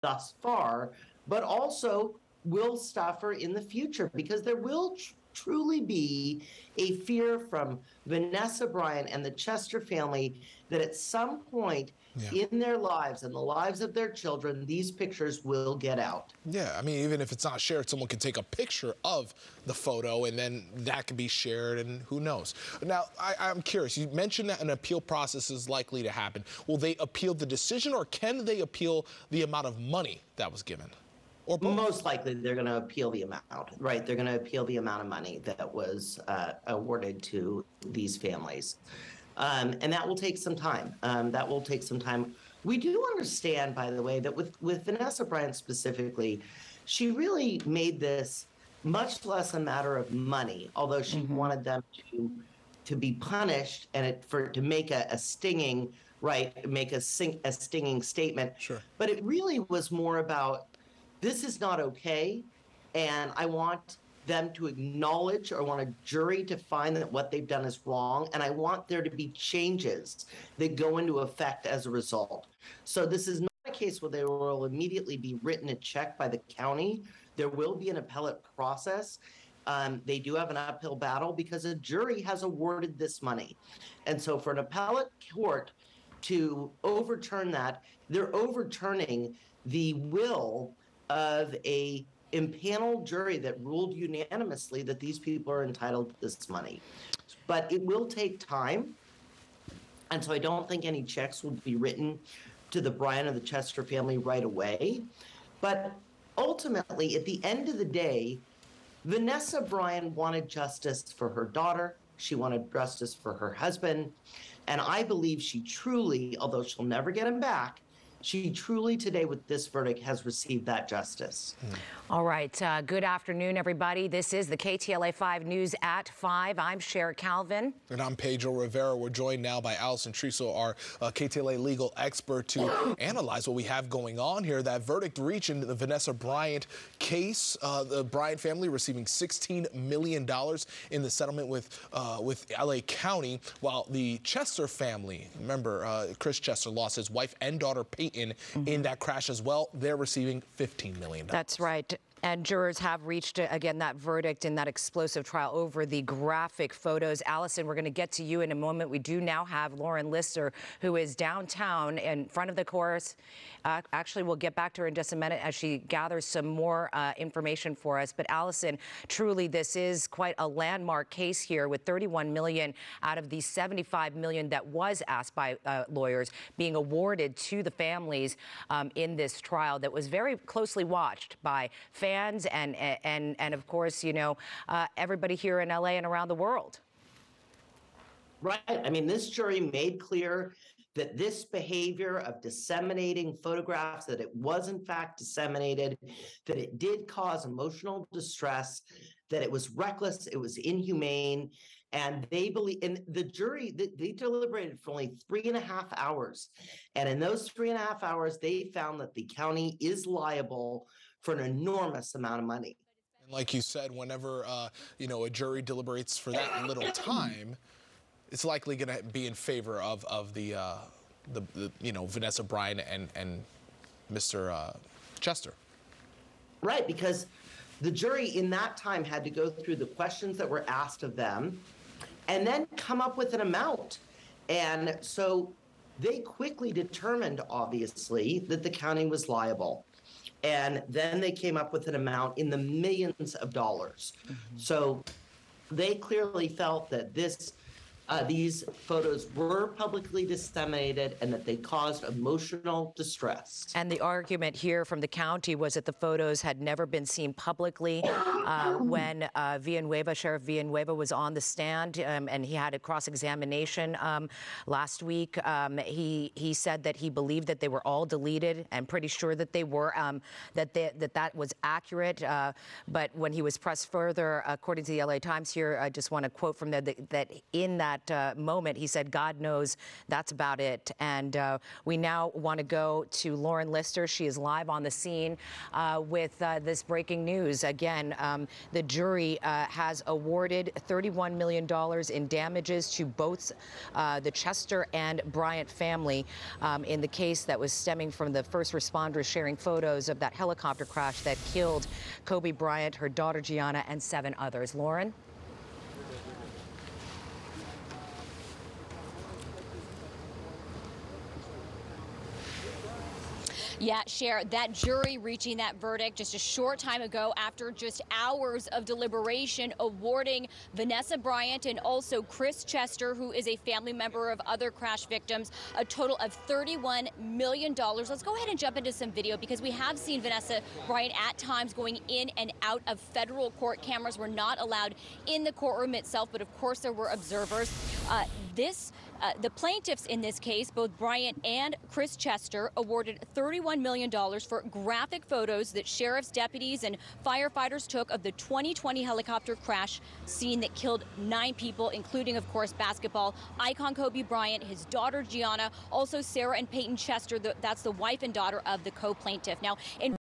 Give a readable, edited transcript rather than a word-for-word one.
thus far, but also will suffer in the future because there will truly be a fear from Vanessa Bryant and the Chester family that at some point in their lives and the lives of their children, these pictures will get out. Yeah, I mean, even if it's not shared, someone can take a picture of the photo and then that can be shared, and who knows. Now, I'm curious, you mentioned that an appeal process is likely to happen. Will they appeal the decision, or can they appeal the amount of money that was given? Or both? Most likely they're going to appeal the amount, right? They're going to appeal the amount of money that was awarded to these families. And that will take some time. That will take some time. We do understand, by the way, that with Vanessa Bryant specifically, she really made this much less a matter of money, although she wanted them to be punished and to make a stinging, right, make a stinging statement. Sure. But it really was more about, this is not okay, and I want them to acknowledge, or I want a jury to find that what they've done is wrong, and I want there to be changes that go into effect as a result. So this is not a case where they will immediately be written a check by the county. There will be an appellate process. They do have an uphill battle because a jury has awarded this money. And so for an appellate court to overturn that, they're overturning the will of a impaneled jury that ruled unanimously that these people are entitled to this money. But it will take time. And so I don't think any checks will be written to the Bryant or the Chester family right away. But ultimately, at the end of the day, Vanessa Bryant wanted justice for her daughter. She wanted justice for her husband. And I believe she truly, although she'll never get him back, she truly today with this verdict has received that justice. All right. Good afternoon, everybody. This is the KTLA 5 News at 5. I'm Cher Calvin. And I'm Pedro Rivera. We're joined now by Allison Triso, our KTLA legal expert, to analyze what we have going on here. That verdict reached in the Vanessa Bryant case, the Bryant family receiving $16 million in the settlement with LA County, while the Chester family, remember, Chris Chester lost his wife and daughter Peyton in that crash as well. They're receiving $15 million. That's right. And jurors have reached, again, that verdict in that explosive trial over the graphic photos. Allison, we're going to get to you in a moment. We do now have Lauren Lister, who is downtown in front of the course. Actually, we'll get back to her in just a minute as she gathers some more information for us. But Allison, truly, this is quite a landmark case here, with $31 million out of the $75 million that was asked by lawyers being awarded to the families in this trial that was very closely watched by fans and of course, you know, everybody here in LA and around the world. Right. I mean, this jury made clear that this behavior of disseminating photographs, that it was in fact disseminated, that it did cause emotional distress, that it was reckless, it was inhumane. And they believe, and the jury, they deliberated for only 3.5 hours. And in those 3.5 hours, they found that the county is liable for an enormous amount of money. And like you said, whenever you know, a jury deliberates for that little time, it's likely going to be in favor of the you know, Vanessa Bryant and Mr. Chester. Right, because the jury in that time had to go through the questions that were asked of them and then come up with an amount. And so they quickly determined, obviously, that the county was liable. And then they came up with an amount in the millions of dollars. So they clearly felt that these photos were publicly disseminated and that they caused emotional distress. And the argument here from the county was that the photos had never been seen publicly. When Sheriff Villanueva was on the stand and he had a cross-examination last week, he said that he believed that they were all deleted and pretty sure that they were, that was accurate. But when he was pressed further, according to the LA Times here, I just want to quote from there that in that that moment. He said, God knows that's about it. And we now want to go to Lauren Lister. She is live on the scene with this breaking news. Again, the jury has awarded $31 million in damages to both the Chester and Bryant family in the case that was stemming from the first responders sharing photos of that helicopter crash that killed Kobe Bryant, her daughter Gianna, and 7 others. Lauren? Yeah, Cher, that jury reaching that verdict just a short time ago after just hours of deliberation, awarding Vanessa Bryant and also Chris Chester, who is a family member of other crash victims, a total of $31 million. Let's go ahead and jump into some video because we have seen Vanessa Bryant at times going in and out of federal court. Cameras were not allowed in the courtroom itself, but of course there were observers. The plaintiffs in this case, both Bryant and Chris Chester, awarded $31 million for graphic photos that sheriff's deputies and firefighters took of the 2020 helicopter crash scene that killed 9 people, including, of course, basketball icon Kobe Bryant, his daughter Gianna, also Sarah and Peyton Chester. That's the wife and daughter of the co-plaintiff. Now, in